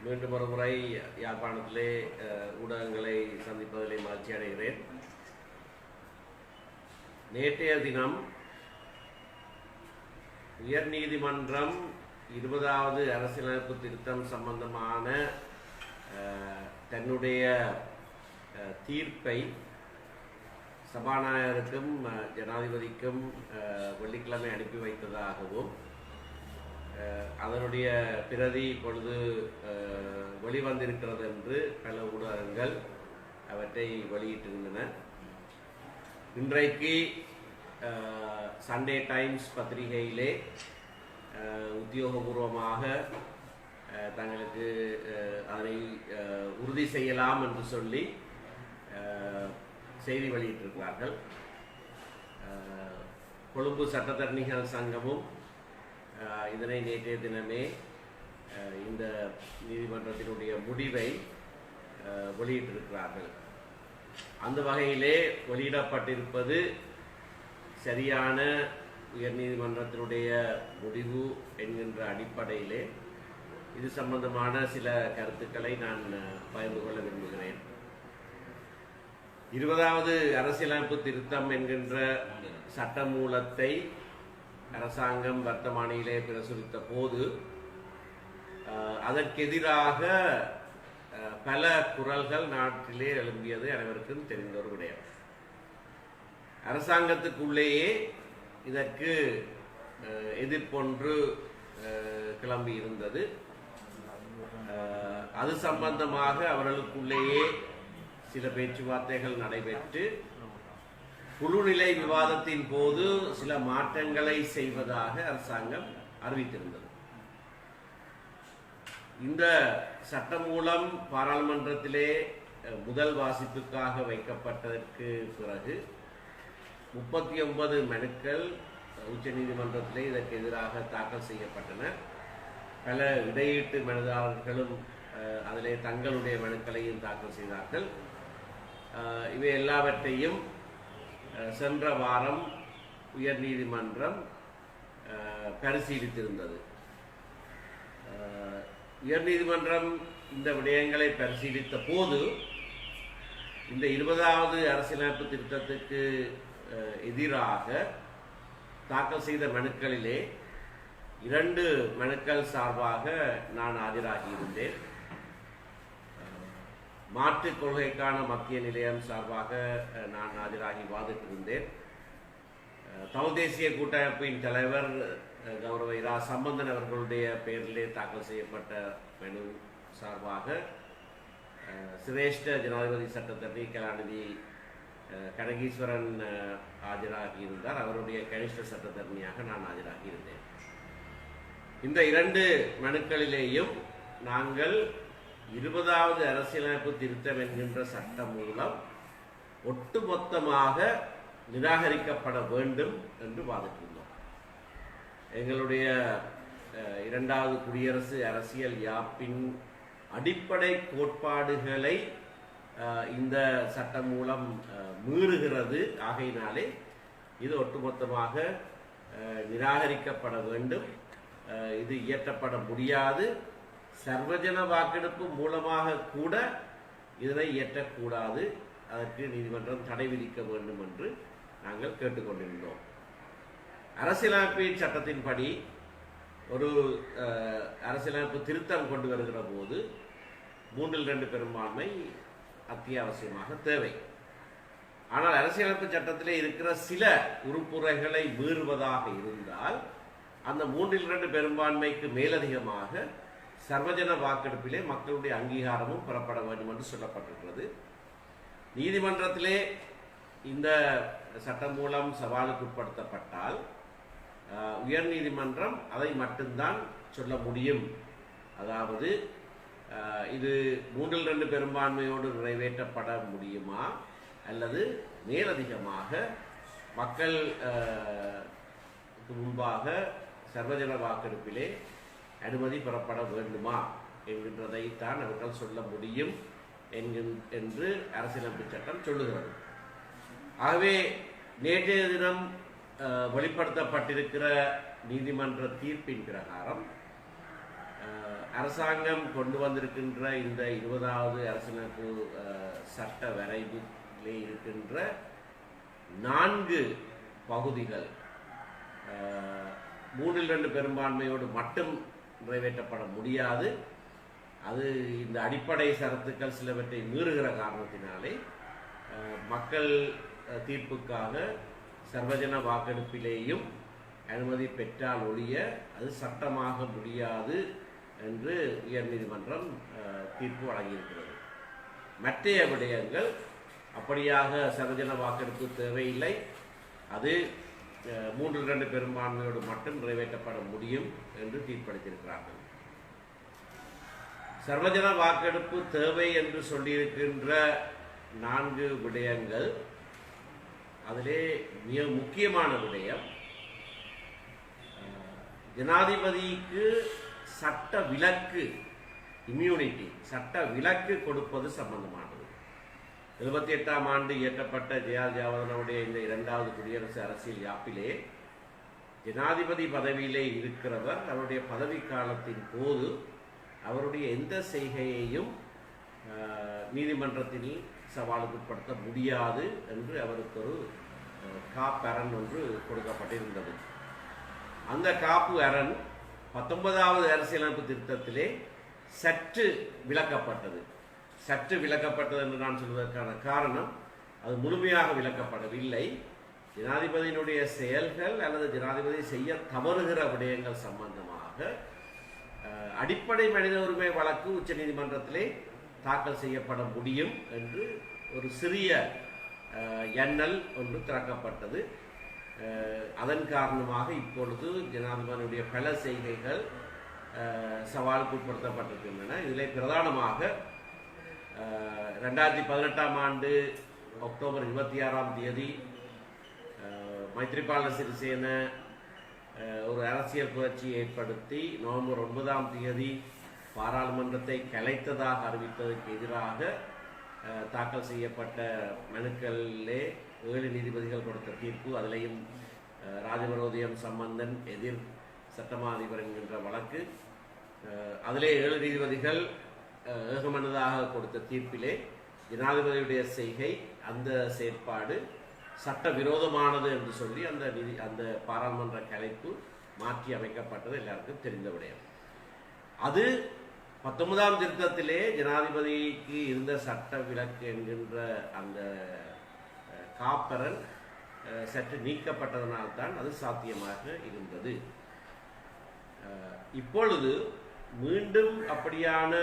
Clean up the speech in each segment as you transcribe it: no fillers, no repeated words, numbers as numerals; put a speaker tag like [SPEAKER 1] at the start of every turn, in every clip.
[SPEAKER 1] மீண்டும் ஒரு முறை யாழ்ப்பாணத்திலே ஊடகங்களை சந்திப்பதிலே மகிழ்ச்சி அடைகிறேன். நேற்றைய தினம் உயர்நீதிமன்றம் 20வது அரசியலமைப்பு திருத்தம் சம்பந்தமான தன்னுடைய தீர்ப்பை சபாநாயகருக்கும் ஜனாதிபதிக்கும் வெள்ளிக்கிழமை அனுப்பி வைத்ததாகவும் அதனுடைய பிரதி இப்பொழுது வெளிவந்திருக்கிறது என்று பல ஊடகங்கள் அவற்றை வெளியிட்டிருந்தன. இன்றைக்கு சண்டே டைம்ஸ் பத்திரிகையிலே உத்தியோகபூர்வமாக தங்களுக்கு அதனை உறுதி செய்யலாம் என்று சொல்லி செய்தி வெளியிட்டிருக்கிறார்கள். கொழும்பு சட்டத்தரணிகள் சங்கமும் இதனை நேற்றைய தினமே இந்த நீதிமன்றத்தினுடைய முடிவை வெளியிட்டிருக்கிறார்கள். அந்த வகையிலே வெளியிடப்பட்டிருப்பது சரியான உயர்நீதிமன்றத்தினுடைய முடிவு என்கின்ற அடிப்படையிலே இது சம்பந்தமான சில கருத்துக்களை நான் பகிர்ந்து கொள்ள விரும்புகிறேன். 20வது அரசியலமைப்பு திருத்தம் என்கின்ற சட்டமூலத்தை அரசாங்கம் வர்த்தமானியிலே பிரசுரித்த போது அதற்கெதிராக பல குரல்கள் நாட்டிலே எழும்பியது அனைவருக்கும் தெரிந்த ஒரு விடயம். அரசாங்கத்துக்குள்ளேயே இதற்கு எதிர்ப்பொன்று கிளம்பி இருந்தது. அது சம்பந்தமாக அவர்களுக்குள்ளேயே சில பேச்சுவார்த்தைகள் நடைபெற்று குழுநிலை விவாதத்தின் போது சில மாற்றங்களை செய்வதாக அரசாங்கம் அறிவித்திருந்தது. இந்த சட்டமூலம் பாராளுமன்றத்திலே முதல் வாசிப்புக்காக வைக்கப்பட்டதற்கு பிறகு 39 மனுக்கள் உச்ச நீதிமன்றத்திலே இதற்கு எதிராக தாக்கல் செய்யப்பட்டன. பல இடையீட்டு மனுதாரர்களும் அதிலே தங்களுடைய மனுக்களையும் தாக்கல் செய்தார்கள். இவை எல்லாவற்றையும் சென்ற வாரம் உயர்நீதிமன்றம் பரிசீலித்திருந்தது. உயர்நீதிமன்றம் இந்த விடயங்களை பரிசீலித்த போது இந்த 20வது அரசியலமைப்பு திருத்தத்துக்கு எதிராக தாக்கல் செய்த மனுக்களிலே 2 மனுக்கள் சார்பாக நான் ஆஜராகியிருந்தேன். மாற்றுக் கொள்கைக்கான மத்திய நிலையம் சார்பாக நான் ஆஜராகி வாதிட்டிருந்தேன். தமிழ் தேசிய கூட்டமைப்பின் தலைவர் கௌரவ இரா சம்பந்தன் அவர்களுடைய பெயரிலே தாக்கல் செய்யப்பட்ட மனு சார்பாக சிரேஷ்ட ஜனாதிபதி சட்டத்தரணி கலாநிதி கனகீஸ்வரன் ஆஜராகியிருந்தார். அவருடைய கனிஷ்ட சட்டத்தரணியாக நான் ஆஜராகியிருந்தேன். இந்த 2 மனுக்களிலேயும் நாங்கள் 20வது அரசியலமைப்பு திருத்தம் என்கின்ற சட்டம் மூலம் ஒட்டுமொத்தமாக நிராகரிக்கப்பட வேண்டும் என்று வாதிட்டிருந்தோம். எங்களுடைய 2வது குடியரசு அரசியல் யாப்பின் அடிப்படை கோட்பாடுகளை இந்த சட்டம் மூலம் மீறுகிறது. ஆகையினாலே இது ஒட்டுமொத்தமாக நிராகரிக்கப்பட வேண்டும். இது இயற்றப்பட முடியாது. சர்வஜன வாக்கெடுப்பு மூலமாக கூட இதனை இயற்றக்கூடாது. அதற்கு நீதிமன்றம் தடை விதிக்க வேண்டும் என்று நாங்கள் கேட்டுக்கொண்டிருந்தோம். அரசியலமைப்பு சட்டத்தின்படி ஒரு அரசியலமைப்பு திருத்தம் கொண்டு வருகிற போது 3/2 பெரும்பான்மை அத்தியாவசியமாக தேவை. ஆனால் அரசியலமைப்பு சட்டத்திலே இருக்கிற சில உறுப்புரைகளை மீறுவதாக இருந்தால் அந்த 3/2 பெரும்பான்மைக்கு மேலதிகமாக சர்வஜன வாக்கெடுப்பிலே மக்களுடைய அங்கீகாரமும் பெறப்பட வேண்டும் என்று சொல்லப்பட்டிருக்கிறது. நீதிமன்றத்திலே இந்த சட்டம் மூலம் சவாலுக்கு உட்படுத்தப்பட்டால் உயர் நீதிமன்றம் அதை மட்டும்தான் சொல்ல முடியும். அதாவது இது 3/2 பெரும்பான்மையோடு நிறைவேற்றப்பட முடியுமா அல்லது மேலதிகமாக மக்கள் முன்பாக சர்வஜன வாக்கெடுப்பிலே அனுமதி பெறப்பட வேண்டுமா என்கின்றதைத்தான் அவர்கள் சொல்ல முடியும் என்று அரசியலமைப்பு சட்டம் சொல்லுகிறது. ஆகவே நேற்றைய தினம் வெளிப்படுத்தப்பட்டிருக்கிற நீதிமன்ற தீர்ப்பின் பிரகாரம் அரசாங்கம் கொண்டு வந்திருக்கின்ற இந்த 20வது அரசியலமைப்பு சட்ட வரைவிலே இருக்கின்ற 4 பகுதிகள் 3/2 பெரும்பான்மையோடு மட்டும் நிறைவேற்றப்பட முடியாது. அது இந்த அடிப்படை சரத்துக்கள் சிலவற்றை மீறுகிற காரணத்தினாலே மக்கள் தீர்ப்புக்காக சர்வஜன வாக்கெடுப்பிலேயும் அனுமதி பெற்றால் ஒழிய அது சட்டமாக முடியாது என்று உயர்நீதிமன்றம் தீர்ப்பு வழங்கியிருக்கிறது. மற்றைய விடயங்கள் அப்படியாக சர்வஜன வாக்கெடுப்பு தேவையில்லை, அது 3/2 பெரும்பான்மையோடு மட்டும் நிறைவேற்றப்பட முடியும் என்று தீர்ப்பளித்திருக்கிறார்கள். சர்வஜன வாக்கெடுப்பு தேவை என்று சொல்லியிருக்கின்ற 4 விடயங்கள், அதிலே மிக முக்கியமான விடயம் ஜனாதிபதிக்கு சட்ட விலக்கு, இம்யூனிட்டி, சட்ட விலக்கு கொடுப்பது சம்பந்தமானது. 78ஆம் ஆண்டு இயற்றப்பட்ட ஜெயால் ஜாவதனுடைய இந்த 2வது குடியரசு அரசியல் யாப்பிலே ஜனாதிபதி பதவியிலே இருக்கிறவர் அவருடைய பதவி காலத்தின் போது அவருடைய எந்த செய்கையையும் நீதிமன்றத்தில் சவாலுக்கு உட்படுத்த முடியாது என்று அவருக்கு ஒரு காப்பு அரண் ஒன்று கொடுக்கப்பட்டிருந்தது. அந்த காப்பு அரண் 19வது அரசியலமைப்பு திருத்தத்திலே சற்று விளக்கப்பட்டது. சற்று விளக்கப்பட்டது என்று நான் சொல்வதற்கான காரணம், அது முழுமையாக விளக்கப்படவில்லை. ஜனாதிபதியினுடைய செயல்கள் அல்லது ஜனாதிபதி செய்ய தவறுகிற விடயங்கள் சம்பந்தமாக அடிப்படை மனித உரிமை வழக்கு உச்ச நீதிமன்றத்திலே தாக்கல் செய்யப்பட முடியும் என்று ஒரு சிறிய எண்ணல் ஒன்று திறக்கப்பட்டது. அதன் காரணமாக இப்பொழுது ஜனாதிபதியுடைய பல செய்கைகள் சவாலுக்கு உட்படுத்தப்பட்டிருக்கின்றன. இதில் பிரதானமாக 2018ஆம் ஆண்டு அக்டோபர் 26ஆம் தேதி மைத்ரிபால சிறிசேன ஒரு அரசியல் புரட்சியை ஏற்படுத்தி நவம்பர் 9ஆம் தேதி பாராளுமன்றத்தை கலைத்ததாக அறிவித்ததற்கு எதிராக தாக்கல் செய்யப்பட்ட மனுக்களிலே 7 நீதிபதிகள் கொடுத்த தீர்ப்பு, அதிலேயும் ராஜபரோதியம் சம்பந்தன் எதிர் சட்டமா அதிபர் என்கின்ற வழக்கு, அதிலே 7 நீதிபதிகள் ஏகமனதாக கொடுத்த தீர்ப்பிலே ஜனாதிபதியுடைய செய்கை, அந்த செயற்பாடு சட்டவிரோதமானது என்று சொல்லி அந்த பாராளுமன்ற கலைப்பு மாற்றி அமைக்கப்பட்டது எல்லாருக்கும் தெரிந்த விடயம். அது 19ஆம் திருத்தத்திலே ஜனாதிபதிக்கு இருந்த சட்ட விலக்கு என்கின்ற அந்த காப்பரன் சற்று நீக்கப்பட்டதனால்தான் அது சாத்தியமாக இருந்தது. இப்பொழுது மீண்டும் அப்படியான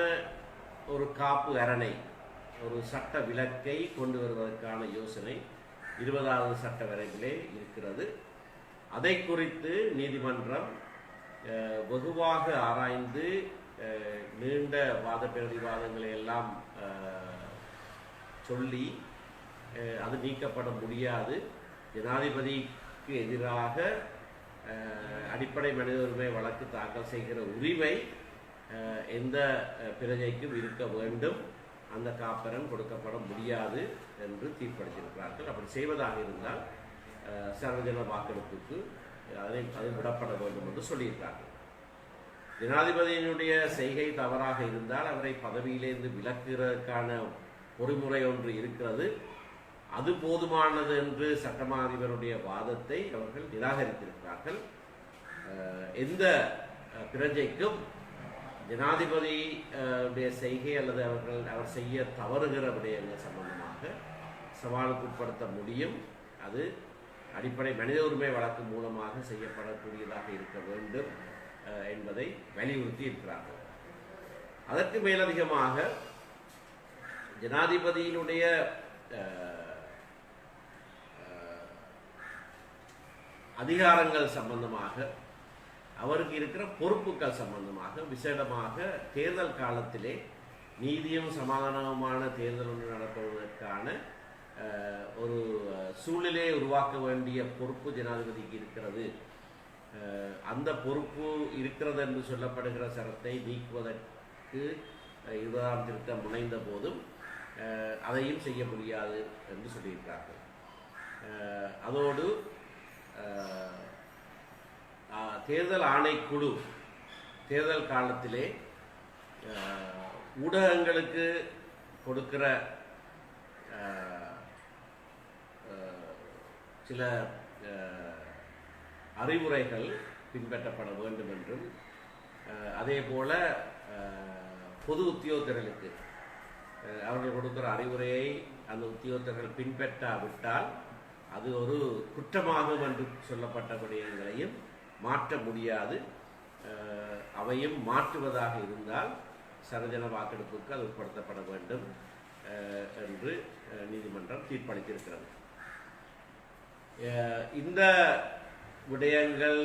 [SPEAKER 1] ஒரு காப்பு அரணை, ஒரு சட்ட விலக்கை கொண்டு வருவதற்கான யோசனை 20வது சட்ட வரைவிலே இருக்கிறது. அதை குறித்து நீதிமன்றம் வெகுவாக ஆராய்ந்து நீண்ட வாத பிரதிவாதங்களை எல்லாம் சொல்லி அது நீக்கப்பட முடியாது. ஜனாதிபதிக்கு எதிராக அடிப்படை மனித உரிமை வழக்கு தாக்கல் செய்கிற உரிமை எந்த பிரஜைக்கும் இருக்க வேண்டும், அந்த காப்பரன் கொடுக்கப்பட முடியாது என்று தீர்ப்பளித்திருக்கிறார்கள். அப்படி செய்வதாக இருந்தால் சர்வஜன வாக்கெடுப்புக்கு அதை விடப்பட வேண்டும் என்று சொல்லியிருக்கிறார்கள். ஜனாதிபதியினுடைய செய்கை தவறாக இருந்தால் அவரை பதவியிலிருந்து விலக்குவதற்கான பொறிமுறை ஒன்று இருக்கிறது, அது போதுமானது என்று சட்டமா அதிபருடைய வாதத்தை அவர்கள் நிராகரித்திருக்கிறார்கள். எந்த பிரஜைக்கும் ஜனாதிபதியுடைய செய்கை அல்லது அவர் செய்ய தவறுகிற விடயங்கள் சம்பந்தமாக சவாலுக்கு உட்படுத்த முடியும், அது அடிப்படை மனித உரிமை வழக்கு மூலமாக செய்யப்படக்கூடியதாக இருக்க வேண்டும் என்பதை வலியுறுத்தி இருக்கிறார்கள். அதற்கு மேலதிகமாக ஜனாதிபதியினுடைய அதிகாரங்கள் சம்பந்தமாக, அவருக்கு இருக்கிற பொறுப்புகள் சம்பந்தமாக, விசேடமாக தேர்தல் காலத்திலே நீதியும் சமாதானமான தேர்தல் ஒன்று நடத்துவதற்கான ஒரு சூழ்நிலையை உருவாக்க வேண்டிய பொறுப்பு ஜனாதிபதிக்கு இருக்கிறது. அந்த பொறுப்பு இருக்கிறது என்று சொல்லப்படுகிற சரத்தை நீக்குவதற்கு 20ஆம் திருத்தம் முனைந்த போதும் அதையும் செய்ய முடியாது என்று சொல்லியிருக்கிறார்கள். அதோடு தேர்தல் ஆணைக்குழு தேர்தல் காலத்திலே ஊடகங்களுக்கு கொடுக்கிற சில அறிவுரைகள் பின்பற்றப்பட வேண்டும் என்றும், அதே போல பொது உத்தியோகத்தர்களுக்கு அவர்கள் கொடுக்கிற அறிவுரையை அந்த உத்தியோகத்தர்கள் பின்பற்றாவிட்டால் அது ஒரு குற்றமாகும் என்று சொல்லப்பட்ட விடயங்களையும் மாற்ற முடியாது. அவையும் மாற்றுவதாக இருந்தால் சர்வஜன வாக்கெடுப்புக்கு அது உட்படுத்தப்பட வேண்டும் என்று நீதிமன்றம் தீர்ப்பளித்திருக்கிறது. இந்த விடயங்கள்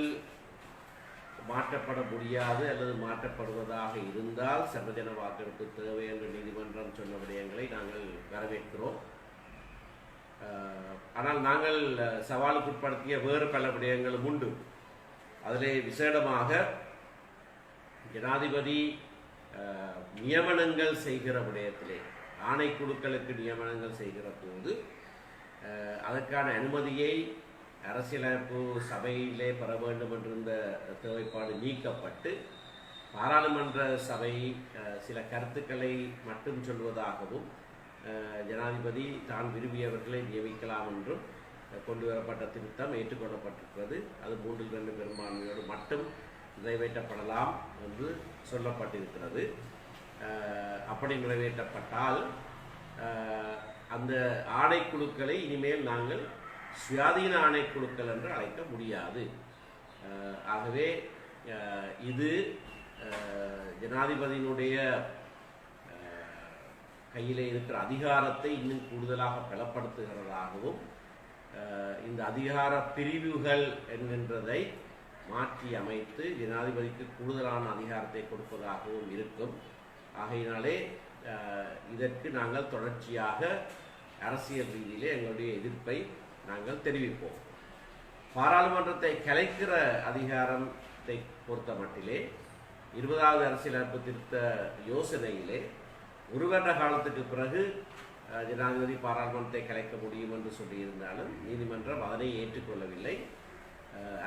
[SPEAKER 1] மாற்றப்பட முடியாது அல்லது மாற்றப்படுவதாக இருந்தால் சர்வஜன வாக்கெடுப்பு தேவை என்று நீதிமன்றம் சொன்ன விடயங்களை நாங்கள் வரவேற்கிறோம். ஆனால் நாங்கள் சவாலுக்குட்படுத்திய வேறு பல விடயங்களும் உண்டு. அதிலே விசேடமாக ஜனாதிபதி நியமனங்கள் செய்கிற விடயத்திலே ஆணைக்குழுக்களுக்கு நியமனங்கள் செய்கிற போது அதற்கான அனுமதியை அரசியலமைப்பு சபையிலே பெற வேண்டும் என்றிருந்த தேவைப்பாடு நீக்கப்பட்டு பாராளுமன்ற சபை சில கருத்துக்களை மட்டும் சொல்வதாகவும் ஜனாதிபதி தான் விரும்பியவர்களை நியமிக்கலாம் என்றும் கொண்டு வரப்பட்ட திருத்தம் ஏற்றுக்கொள்ளப்பட்டிருக்கிறது. அது 3/2 பெரும்பான்மையோடு மட்டும் நிறைவேற்றப்படலாம் என்று சொல்லப்பட்டிருக்கிறது. அப்படி நிறைவேற்றப்பட்டால் அந்த ஆணைக்குழுக்களை இனிமேல் நாங்கள் சுயாதீன ஆணைக்குழுக்கள் என்று அழைக்க முடியாது. ஆகவே இது ஜனாதிபதியினுடைய கையிலே இருக்கிற அதிகாரத்தை இன்னும் கூடுதலாக பலப்படுத்துகிறதாகவும், இந்த அதிகார பிரிவுகள் என்கின்றதை மாற்றி அமைத்து ஜனாதிபதிக்கு கூடுதலான அதிகாரத்தை கொடுப்பதாகவும் இருக்கும். ஆகையினாலே இதற்கு நாங்கள் தொடர்ச்சியாக அரசியல் ரீதியிலே எங்களுடைய எதிர்ப்பை நாங்கள் தெரிவிப்போம். பாராளுமன்றத்தை கலைக்கிற அதிகாரத்தை பொறுத்த மட்டிலே 20வது அரசியலமைப்பு திருத்த யோசனையிலே 1 வருட காலத்துக்கு பிறகு ஜனாதிபதி பாராளுமன்றத்தை கலைக்க முடியும் என்று சொல்லியிருந்தாலும் நீதிமன்றம் அதனை ஏற்றுக்கொள்ளவில்லை.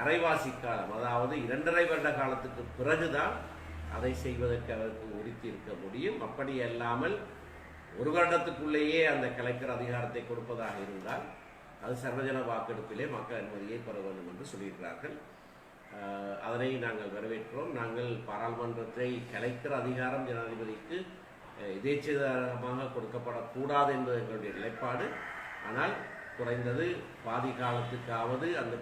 [SPEAKER 1] அரைவாசி காலம், அதாவது 2.5 வருட காலத்துக்கு பிறகுதான் அதை செய்வதற்கு அவருக்கு உறுத்தி இருக்க முடியும். அப்படி அல்லாமல் 1 வருடத்துக்குள்ளேயே அந்த கலைக்கிற அதிகாரத்தை கொடுப்பதாக இருந்தால் அது சர்வஜன வாக்கெடுப்பிலே மக்கள் அனுமதியை பெற வேண்டும் என்று சொல்லியிருக்கிறார்கள். அதனை நாங்கள் வரவேற்கிறோம். நாங்கள் பாராளுமன்றத்தை கலைக்கிற அதிகாரம் ஜனாதிபதிக்கு எதேச்சமாக கொடுக்கப்படக்கூடாது என்பது எங்களுடைய நிலைப்பாடு. ஆனால் குறைந்தது பாதி காலத்துக்காவது அந்த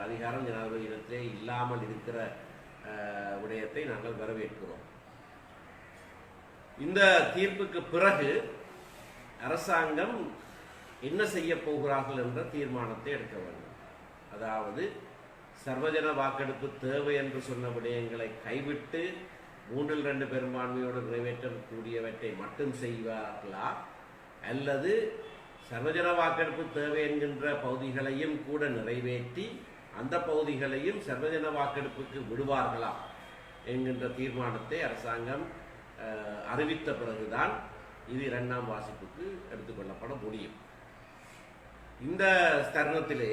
[SPEAKER 1] அதிகாரம் ஜனாதிபதியிடத்திலே இல்லாமல் இருக்கிற விடயத்தை நாங்கள் வரவேற்கிறோம். இந்த தீர்ப்புக்கு பிறகு அரசாங்கம் என்ன செய்ய போகிறார்கள் என்ற தீர்மானத்தை எடுக்க வேண்டும். அதாவது சர்வஜன வாக்கெடுப்பு தேவை என்று சொன்ன விடயங்களை கைவிட்டு 3/2 பெரும்பான்மையோடு நிறைவேற்றக்கூடியவற்றை மட்டும் செய்வார்களா, அல்லது சர்வஜன வாக்கெடுப்பு தேவை என்கின்ற பகுதிகளையும் கூட நிறைவேற்றி அந்த பகுதிகளையும் சர்வஜன வாக்கெடுப்புக்கு விடுவார்களா என்கின்ற தீர்மானத்தை அரசாங்கம் அறிவித்த பிறகுதான் இது 2ஆம் வாசிப்புக்கு எடுத்துக்கொள்ளப்பட முடியும். இந்த தருணத்திலே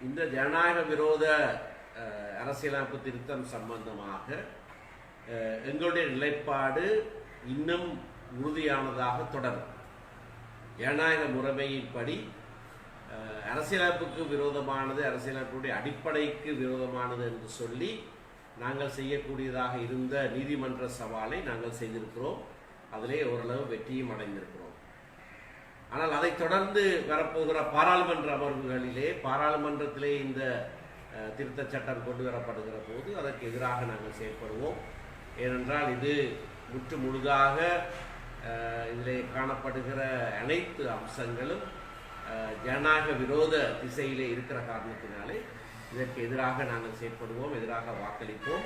[SPEAKER 1] இந்த ஜனநாயக விரோத அரசியலமைப்பு திருத்தம் சம்பந்தமாக எங்களுடைய நிலைப்பாடு இன்னும் உறுதியானதாக தொடரும். ஜனநாயக முறைமையின்படி அரசியலமைப்புக்கு விரோதமானது, அரசியலமைப்புடைய அடிப்படைக்கு விரோதமானது என்று சொல்லி நாங்கள் செய்யக்கூடியதாக இருந்த நீதிமன்ற சவாலை நாங்கள் செய்திருக்கிறோம். அதிலே ஓரளவு வெற்றியும் அடைந்திருக்கிறோம். ஆனால் அதை தொடர்ந்து வரப்போகிற பாராளுமன்ற அமர்வுகளிலே, பாராளுமன்றத்திலே இந்த திருத்த சட்டம் கொண்டு வரப்படுகிற போது அதற்கு எதிராக நாங்கள் செயல்படுவோம். ஏனென்றால் இது முற்று முழுதாக இதிலே காணப்படுகிற அனைத்து அம்சங்களும் ஜனநாயக விரோத திசையிலே இருக்கிற காரணத்தினாலே இதற்கு எதிராக நாங்கள் செயல்படுவோம், எதிராக வாக்களிப்போம்.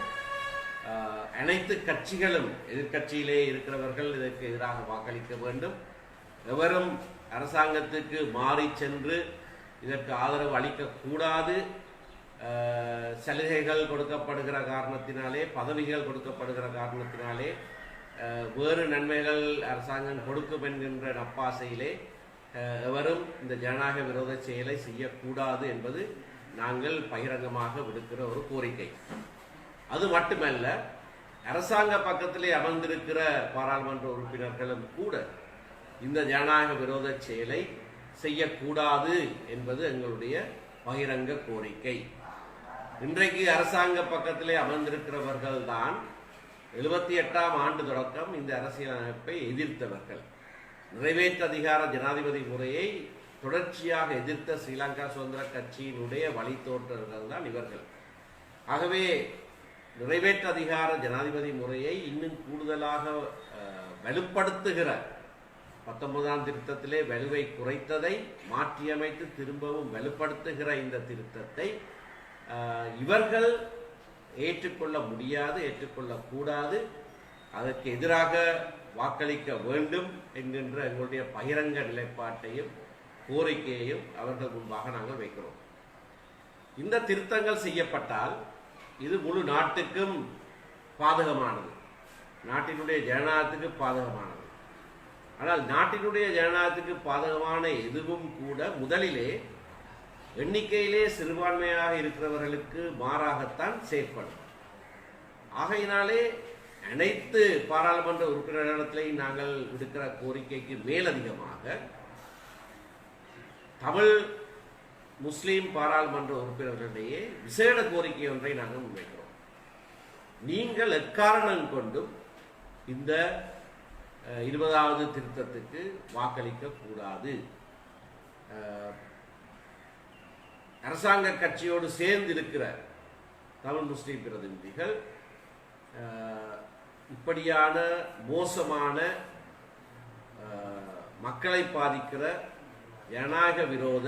[SPEAKER 1] அனைத்து கட்சிகளும், எதிர்கட்சியிலே இருக்கிறவர்கள் இதற்கு எதிராக வாக்களிக்க வேண்டும். எவரும் அரசாங்கத்துக்கு மாறி சென்று இதற்கு ஆதரவு அளிக்கக்கூடாது. சலுகைகள் கொடுக்கப்படுகிற காரணத்தினாலே, பதவிகள் கொடுக்கப்படுகிற காரணத்தினாலே, வேறு நன்மைகள் அரசாங்கம் கொடுக்கும் என்கின்ற நப்பாசையிலே எவரும் இந்த ஜனநாயக விரோத செயலை செய்யக்கூடாது என்பது நாங்கள் பகிரங்கமாக விடுக்கிற ஒரு கோரிக்கை. அது மட்டுமல்ல, அரசாங்க பக்கத்திலே அமர்ந்திருக்கிற பாராளுமன்ற உறுப்பினர்களும் கூட இந்த ஜனநாயக விரோத செயலை செய்யக்கூடாது என்பது எங்களுடைய பகிரங்க கோரிக்கை. இன்றைக்கு அரசாங்க பக்கத்திலே அமர்ந்திருக்கிறவர்கள் தான் 78ஆம் ஆண்டு தொடக்கம் இந்த அரசியலமைப்பை எதிர்த்தவர்கள். நிறைவேற்று அதிகார ஜனாதிபதி முறையை தொடர்ச்சியாக எதிர்த்த ஸ்ரீலங்கா சுதந்திர கட்சியினுடைய வழித்தோன்றர்கள் தான் இவர்கள். ஆகவே நிறைவேற்று அதிகார ஜனாதிபதி முறையை இன்னும் கூடுதலாக வலுப்படுத்துகிற 19ஆம் திருத்தத்திலே வலுவை குறைத்ததை மாற்றியமைத்து திரும்பவும் வலுப்படுத்துகிற இந்த திருத்தத்தை இவர்கள் ஏற்றுக்கொள்ள முடியாது, ஏற்றுக்கொள்ளக்கூடாது, அதற்கு எதிராக வாக்களிக்க வேண்டும் என்கின்ற எங்களுடைய பகிரங்க நிலைப்பாட்டையும் கோரிக்கையையும் அவர்கள் முன்பாக நாங்கள் வைக்கிறோம். இந்த திருத்தங்கள் செய்யப்பட்டால் இது முழு நாட்டுக்கும் பாதகமானது, நாட்டினுடைய ஜனநாயகத்துக்கு பாதகமானது. ஆனால் நாட்டினுடைய ஜனநாயகத்துக்கு பாதகமான எதுவும் கூட முதலிலே எண்ணிக்கையிலே சிறுபான்மையாக இருக்கிறவர்களுக்கு மாறாகத்தான் செயற்படும். ஆகையினாலே அனைத்து பாராளுமன்ற உறுப்பினர்களிடத்திலேயும் நாங்கள் விடுக்கிற கோரிக்கைக்கு மேலதிகமாக தமிழ் முஸ்லீம் பாராளுமன்ற உறுப்பினர்களிடையே விசேட கோரிக்கை ஒன்றை நாங்கள் முன்வைக்கிறோம். நீங்கள் எக்காரணம் கொண்டும் இந்த 20வது திருத்தத்துக்கு வாக்களிக்க கூடாது. அரசாங்க கட்சியோடு சேர்ந்து இருக்கிற தமிழ் முஸ்லீம் பிரதிநிதிகள் இப்படியான மோசமான மக்களை பாதிக்கிற ஜனநாயக விரோத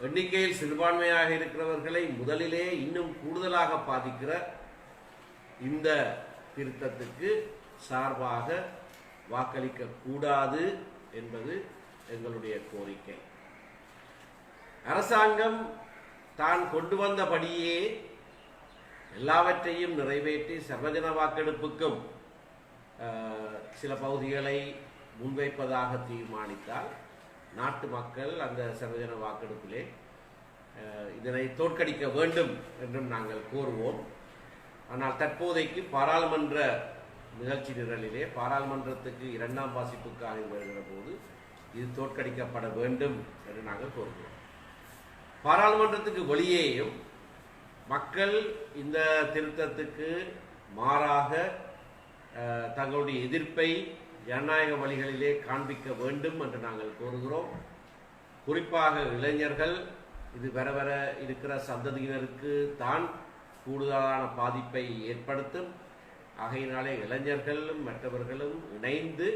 [SPEAKER 1] எண்ணிக்கையில் சிறுபான்மையாக இருக்கிறவர்களை முதலிலே இன்னும் கூடுதலாக பாதிக்கிற இந்த திருத்தத்துக்கு சார்பாக வாக்களிக்க கூடாது என்பது எங்களுடைய கோரிக்கை. அரசாங்கம் தான் கொண்டு வந்தபடியே எல்லாவற்றையும் நிறைவேற்றி சர்வஜன வாக்கெடுப்புக்கும் சில பகுதிகளை முன்வைப்பதாக தீர்மானித்தால் நாட்டு மக்கள் அந்த சர்வஜன வாக்கெடுப்பிலே இதனை தோற்கடிக்க வேண்டும் என்றும் நாங்கள் கோருவோம். ஆனால் தற்போதைக்கு பாராளுமன்ற நிகழ்ச்சி நிரலிலே பாராளுமன்றத்துக்கு 2ஆம் வாசிப்புக்காக வருகிற போது இது தோற்கடிக்கப்பட வேண்டும் என்று நாங்கள் கோருகிறோம். பாராளுமன்றத்துக்கு வெளியேயும் மக்கள் இந்த திருத்தத்துக்கு மாறாக தங்களுடைய எதிர்ப்பை ஜனநாயக வழிகளிலே காண்பிக்க வேண்டும் என்று நாங்கள் கோருகிறோம். குறிப்பாக இளைஞர்கள் இது வர வர இருக்கிற சந்ததியினருக்கு தான் கூடுதலான பாதிப்பை ஏற்படுத்தும். ஆகையினாலே இளைஞர்களும் மற்றவர்களும் இணைந்து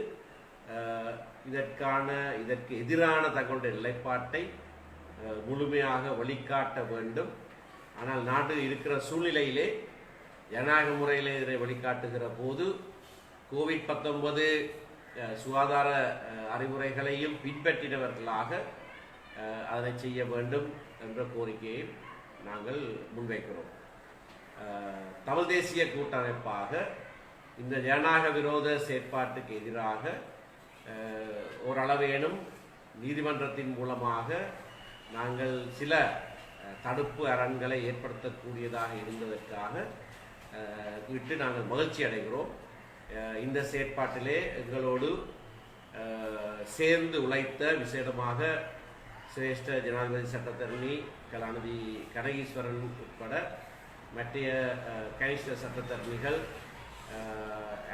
[SPEAKER 1] இதற்கு எதிரான தங்களுடைய நிலைப்பாட்டை முழுமையாக வழிகாட்ட வேண்டும். ஆனால் நாடு இருக்கிற சூழ்நிலையிலே ஜனநாயக முறையிலே இதனை வழிகாட்டுகிற போது கோவிட்-19 சுகாதார அறிவுரைகளையும் பின்பற்றினவர்களாக அதனை செய்ய வேண்டும் என்ற கோரிக்கையை நாங்கள் முன்வைக்கிறோம். தமிழ் தேசிய கூட்டமைப்பாக இந்த ஜனநாயக விரோத செயற்பாட்டுக்கு எதிராக ஓரளவேனும் நீதிமன்றத்தின் மூலமாக நாங்கள் சில தடுப்பு அரண்களை ஏற்படுத்தக்கூடியதாக இருந்ததற்காக விட்டு நாங்கள் மகிழ்ச்சி அடைகிறோம். இந்த செயற்பாட்டிலே எங்களோடு சேர்ந்து உழைத்த விசேடமாக சிரேஷ்ட ஜனாதிபதி சட்டத்தரணி கலாநிதி கனகீஸ்வரன் உட்பட மற்ற கனிஷ்ட சட்டத்தரணிகள்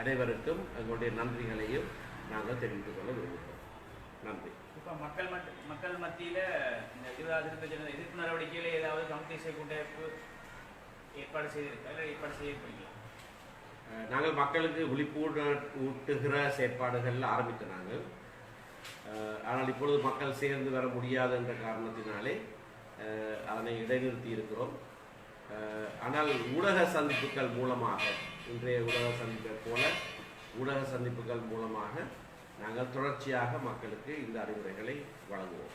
[SPEAKER 1] அனைவருக்கும் எங்களுடைய நன்றிகளையும் நாங்கள் தெரிவித்துக் கொள்ள விரும்புகிறோம். நன்றி.
[SPEAKER 2] இப்போ மக்கள் மத்தியில் இந்த 20வது திருத்த எதிர்ப்பு நடவடிக்கையில் ஏதாவது தமிழ் தேசிய கூட்டமைப்பு ஏற்பாடு செய்திருக்கீங்களா?
[SPEAKER 1] நாங்கள் மக்களுக்கு விழிப்புணர்வூட்டுகிற செயற்பாடுகள் ஆரம்பித்த நாங்கள், ஆனால் இப்பொழுது மக்கள் சேர்ந்து வர முடியாது என்ற காரணத்தினாலே அதனை இடைநிறுத்தி இருக்கிறோம். ஆனால் ஊடக சந்திப்புகள் மூலமாக, இன்றைய ஊடக சந்திப்பை போல ஊடக சந்திப்புகள் மூலமாக நாங்கள் தொடர்ச்சியாக மக்களுக்கு இந்த அறிவுரைகளை வழங்குவோம்.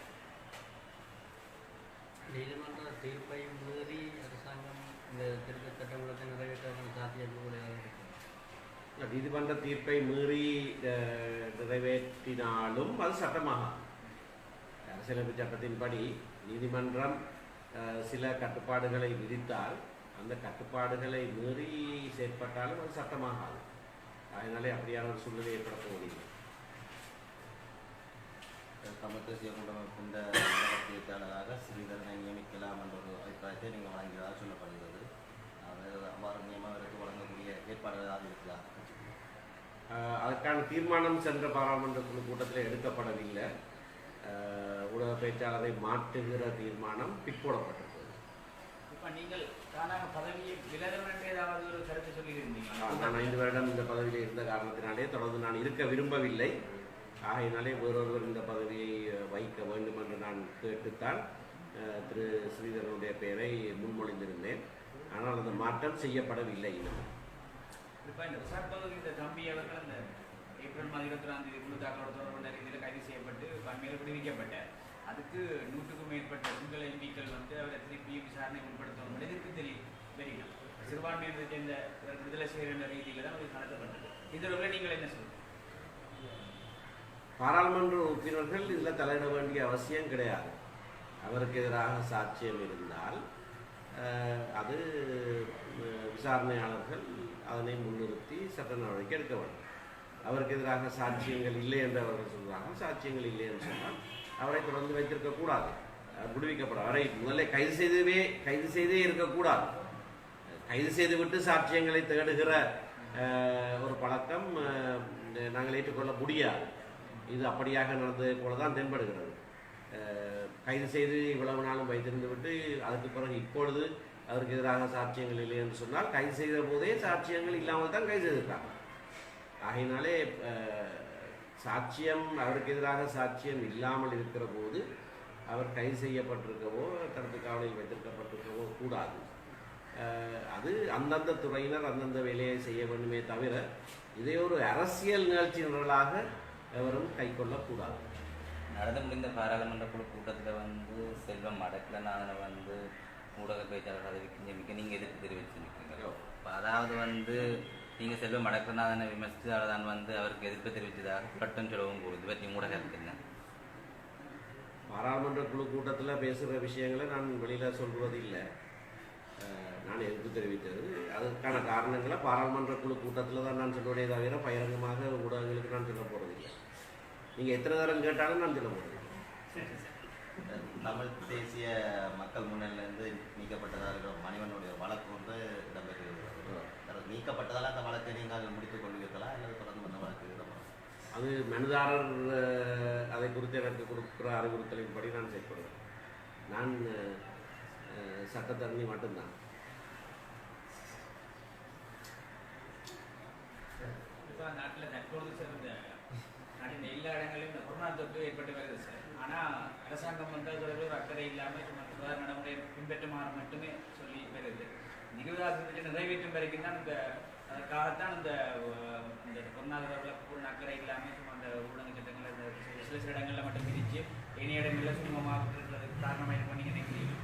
[SPEAKER 3] நீதிமன்ற தீர்ப்பை மீறி அரசாங்கம் இந்த திருத்த சட்டமூலத்தை நிறைவேற்ற சாத்தியக்கூட
[SPEAKER 1] நீதிமன்ற தீர்ப்பை மீறி நிறைவேற்றினாலும் அது சட்டமாக, அரசியலமைப்பு சட்டத்தின்படி நீதிமன்றம் சில கட்டுப்பாடுகளை விதித்தால் அந்த கட்டுப்பாடுகளை மீறி செயற்பட்டாலும் அது சட்டமாகாது. அதனாலே அப்படியான ஒரு சூழ்நிலை ஏற்பட போவதில்லை.
[SPEAKER 4] தமிழ் தேசிய கூட்டமைப்பின் பேச்சாளராக ஸ்ரீதரனை நியமிக்கலாம் என்ற ஒரு அபிப்பிராயத்தை நீங்கள் வழங்கியதாக சொல்லப்படுகிறது. அவ்வாறு நியமனங்களுக்கு வழங்கக்கூடிய ஏற்பாடுகள் ஏதாவது இருக்குதா?
[SPEAKER 1] அதற்கான தீர்மானம் சென்ற பாராளுமன்ற குழு கூட்டத்தில் எடுக்கப்படவில்லை. ஊடக பேச்சாளரை மாற்றுகிற தீர்மானம் பிற்போடப்பட்டிருக்கிறது.
[SPEAKER 2] இப்போ நீங்கள் தானாக பதவியை விலகணும் ஏதாவது ஒரு கருத்து சொல்லியிருந்தீங்க?
[SPEAKER 1] நான் 5 வருடம் இந்த பதவியில் இருந்த காரணத்தினாலே தொடர்ந்து நான் இருக்க விரும்பவில்லை. ஆகையினாலே வேறொருவர் இந்த பதவியை வைக்க வேண்டும் என்று நான் கேட்டுத்தான் திரு ஸ்ரீதரனுடைய பெயரை முன்மொழிந்திருந்தேன். ஆனால் அந்த மாற்றம் செய்யப்படவில்லை. இன்னும்
[SPEAKER 2] இப்போ இந்த விசாரிப்பதற்கு இந்த தம்பி அவர்கள் அந்த ஏப்ரல் மாதம் 21ஆம் தேதி குழு தாக்கலோட தொடர்புடைய ரீதியில் கைது செய்யப்பட்டு மேல் விடுவிக்கப்பட்டார். அதுக்கு 100க்கும் மேற்பட்ட சிங்கள எம்பிக்கள் வந்து அவரை திருப்பி விசாரணை உட்படுத்தணும் எதிர்ப்பு தெரியல. சிறுபான்மையினரை சேர்ந்த விடுதலை செய்கிற ரீதியில் தான் அது நடத்தப்பட்டது. இதற்கு நீங்கள் என்ன சொல்லுங்கள்?
[SPEAKER 1] பாராளுமன்ற உறுப்பினர்கள் இதில் தலையிட வேண்டிய அவசியம் கிடையாது. அவருக்கு எதிராக சாட்சியம் இருந்தால் அது விசாரணையாளர்கள் அதனை முன்னிறுத்தி சட்ட நடவடிக்கை எடுக்க வேண்டும். அவருக்கு எதிராக சாட்சியங்கள் இல்லை என்று அவர்கள் சொல்கிறாங்க. சாட்சியங்கள் இல்லை என்று சொன்னால் அவரை தொடர்ந்து வைத்திருக்கக்கூடாது, விடுவிக்கப்படும். அவரை முதல்ல கைது செய்தே இருக்கக்கூடாது. கைது செய்துவிட்டு சாட்சியங்களை தேடுகிற ஒரு பழக்கம் நாங்கள் ஏற்றுக்கொள்ள முடியாது. இது அப்படியாக நடந்தது போல தான் தென்படுகிறது. கைது செய்து இவ்வளவு நாளும் வைத்திருந்து விட்டு அதுக்கு பிறகு இப்பொழுது அதற்கு எதிராக சாட்சியங்கள் இல்லை என்று சொன்னால் கைது செய்த போதே சாட்சியங்கள் இல்லாமல் தான் கைது செய்திருக்காங்க. ஆகையினாலே சாட்சியம் அவருக்கு எதிராக சாட்சியம் இல்லாமல் இருக்கிற போது அவர் கைது செய்யப்பட்டிருக்கவோ தடுப்பு காவலில் வைத்திருக்கப்பட்டிருக்கவோ கூடாது. அது அந்தந்த துறையினர் அந்தந்த வேலையை செய்ய வேண்டுமே தவிர இதை ஒரு அரசியல் நிகழ்ச்சி நிரலாக எவரும் கை கொள்ளக்கூடாது.
[SPEAKER 4] நடந்து முடிந்த பாராளுமன்ற குழு கூட்டத்தில் வந்து செல்வம் அடக்கலனான வந்து ஊடக பேச்சாளர் பதவிக்கு நியமிக்க நீங்கள் எதிர்ப்பு தெரிவிச்சிருக்கீங்க. அதாவது வந்து நீங்கள் செல்வம் அடக்கலனாதனை விமர்சித்தால் தான் வந்து அவருக்கு எதிர்ப்பு தெரிவித்ததாக பட்டம் சொல்லவும் கூடுது. பற்றி ஊடக இருக்குங்க.
[SPEAKER 1] பாராளுமன்ற குழு கூட்டத்தில் பேசுகிற விஷயங்களை நான் வெளியில் சொல்வது இல்லை. நான் எதிர்ப்பு தெரிவித்தது அதற்கான காரணங்களை பாராளுமன்ற குழு கூட்டத்தில் தான் நான் சொல்லுவதே தவிர பகிரங்கமாக ஊடகங்களுக்கு நான் சொல்ல போகிறதில்லை. நீங்கள் எத்தனை தரம் கேட்டாலும் நான் சொல்ல போகிறேன்.
[SPEAKER 4] தமிழ் தேசிய மக்கள் முன்னணியிலிருந்து நீக்கப்பட்டதாக மணிவனுடைய வழக்கு வந்து இடம்பெறுகிறது. நீக்கப்பட்டதால் அந்த வழக்கை நீங்கள் முடித்துக் கொள்வீர்களா அல்லது தொடர்ந்து அந்த வழக்கு இடம்பெறும்?
[SPEAKER 1] அது மனுதாரர் அதை குறித்து எனக்கு கொடுக்குற அறிவுறுத்தலின்படி நான் செயல்படுவேன். நான் சட்டத்தரணி மட்டும்தான்.
[SPEAKER 2] இப்போ நாட்டில் தற்பொழுது சார் இந்த நாட்டின் எல்லா இடங்களிலும் இந்த கொரோனா தொற்று ஏற்பட்டு வருது சார். ஆனால் அரசாங்கம் வந்து அதோட ஒரு அக்கறை இல்லாமல் சுகாதார நடைமுறை பின்பற்றுமாறு மட்டுமே சொல்லி வருது. 20 நிறைவேற்றும் வரைக்கும் தான் அதற்காகத்தான் இந்த கொரோனா தொடர்பில் அக்கறை இல்லாமல் சும்மா அந்த ஊடக சட்டங்களை சில இடங்களில் மட்டும் பிரித்து இணைய இடங்களில் சுமமாக இருக்கிறதுக்கு காரணமாக இருக்கும் நீங்கள் நினைக்கிறீங்க?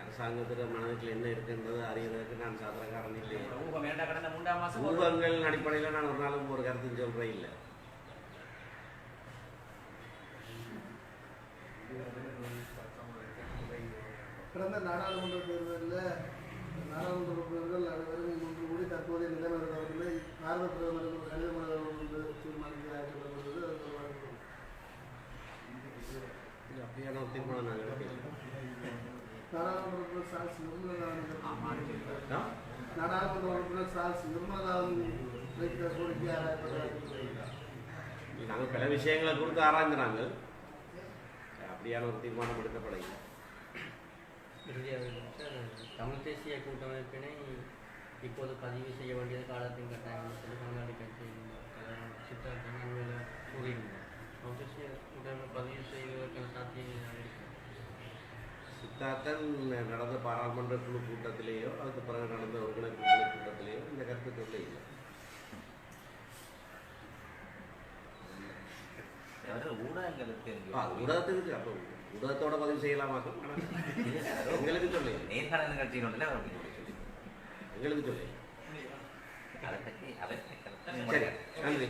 [SPEAKER 1] அரசாங்கத்தில் மனதில் என்ன இருக்குன்றது அறிகிறதுக்கு நான் சாதாரண இல்லை.
[SPEAKER 2] ஊகம் ஏண்டா கடந்த 3ஆம் மாதம்
[SPEAKER 1] ஊகங்கள் அடிப்படையில் நான் ஒரு நாளும் ஒரு கருத்து சொல்கிறேன் இல்லை.
[SPEAKER 5] கடந்த நாடாளுமன்ற தேர்தலில் நாடாளுமன்ற உறுப்பினர்கள் அனைவரும் ஒன்று கூடி தற்போதைய நிலைமை பாரத பிரதமருக்கு கடிதம் எழுத தீர்மானிக்க சொல்லப்படுவது.
[SPEAKER 1] அப்படியான ஒரு தீர்மானம் நாங்கள் எடுக்கல.
[SPEAKER 5] நாடாளுமன்ற உறுப்பினர் சால்ஸ் நாடாளுமன்ற உறுப்பினர் சால்ஸ் நிர்மலாவின் வைத்த கோரிக்கை
[SPEAKER 1] நாங்கள் பல விஷயங்களை குறித்து ஆராய்ந்தாங்க. அப்படியான ஒரு தீர்மானம் எடுக்கப்படவில்லை.
[SPEAKER 3] தமிழ் தேசிய கூட்டமைப்பினை இப்போது பதிவு செய்ய வேண்டியது காலத்தின் கட்டாயம் சொல்லி பங்காளி கட்சி சித்தார்த்தம் அண்மையில் கூறியிருந்தார். தமிழ் தேசிய கூட்டமைப்பை பதிவு செய்வதற்கான சாத்தியம்
[SPEAKER 1] சித்தார்த்தன் நடந்த பாராளுமன்ற குழு கூட்டத்திலேயோ அதுக்கு பிறகு நடந்த ஒருங்கிணைப்பு குழு கூட்டத்திலேயோ இந்த கருத்து சொல்ல இல்லை.
[SPEAKER 4] ஊடகங்களுக்கு
[SPEAKER 1] ஊடகத்துக்கு அப்போ ஊடகத்தோட பதிவு செய்யலாமாக்கும். எங்களுக்கு சொல்ல
[SPEAKER 4] நேர்காணல் நிகழ்ச்சியில்
[SPEAKER 1] எங்களுக்கு சொல்ல.
[SPEAKER 4] அதை பற்றி
[SPEAKER 1] சரி, நன்றி.